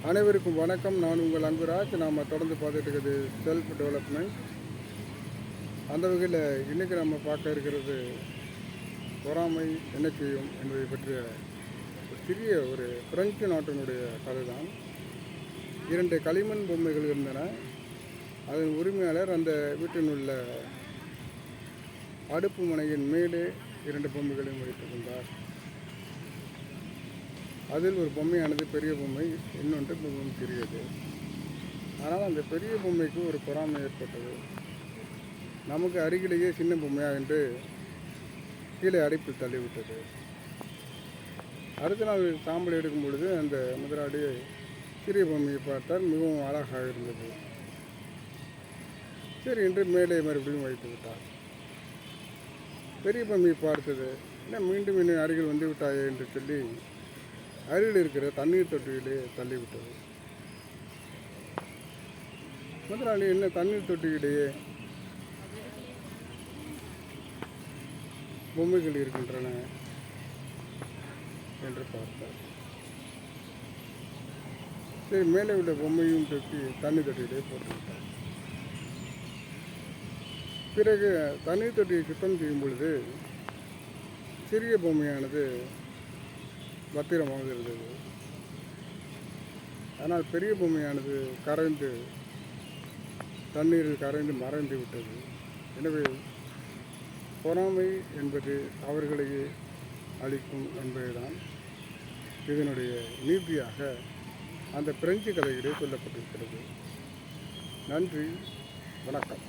அனைவருக்கும் வணக்கம். நான் உங்கள் அங்குராஜ். நாம் தொடர்ந்து பார்த்துட்டு இருக்கிறது செல்ஃப் டெவலப்மெண்ட். அந்த வகையில் இன்றைக்கி நம்ம பார்க்க இருக்கிறது பொறாமை என்ன செய்யும் என்பதை பற்றிய ஒரு சிறிய ஒரு பிரெஞ்சு நாட்டினுடைய கதை தான். 2 களிமண் பொம்மைகள் இருந்தன. அதன் உரிமையாளர் அந்த வீட்டில் உள்ள அடுப்பு முனையின் மேலே 2 பொம்மைகளையும் வைத்துக் கொண்டார். அதில் ஒரு பொம்மையானது பெரிய பொம்மை, இன்னொன்று மிகவும் சிறியது. ஆனால் அந்த பெரிய பொம்மைக்கு ஒரு பொறாமை ஏற்பட்டது. நமக்கு அருகிலேயே சின்ன பொம்மையா என்று கீழே அடைப்பில் தள்ளிவிட்டது. அடுத்த நாள் சாம்பல் எடுக்கும் பொழுது அந்த முதலாளி சிறிய பொம்மையை பார்த்தால் மிகவும் அழகாக இருந்தது. சரி என்று மேலே மறுபடியும் வைத்து விட்டார். பெரிய பொம்மையை பார்த்தது, என்ன மீண்டும் இன்னும் அருகில் வந்து விட்டாயே என்று சொல்லி அருகில் இருக்கிற தண்ணீர் தொட்டியிலே தள்ளிவிட்டது. முதலாளி, என்ன தண்ணீர் தொட்டியிலேயே பொம்மைகள் இருக்கின்றன என்று பார்த்தார். சரி, மேலே உள்ள பொம்மையும் தூக்கி தண்ணீர் தொட்டியிலே போட்டுவிட்டார். பிறகு தண்ணீர் தொட்டியை சுத்தம் செய்யும் பொழுது சிறிய பொம்மையானது பத்திரமாக இருந்தது. ஆனால் பெரிய பொம்மையானது கரைந்து தண்ணீரில் கரைந்து மறைந்து விட்டது. எனவே பொறாமை என்பது அவர்களையே அளிக்கும் என்பதுதான் இதனுடைய நீதியாக அந்த பிரெஞ்சு கதையிலே சொல்லப்பட்டிருக்கிறது. நன்றி, வணக்கம்.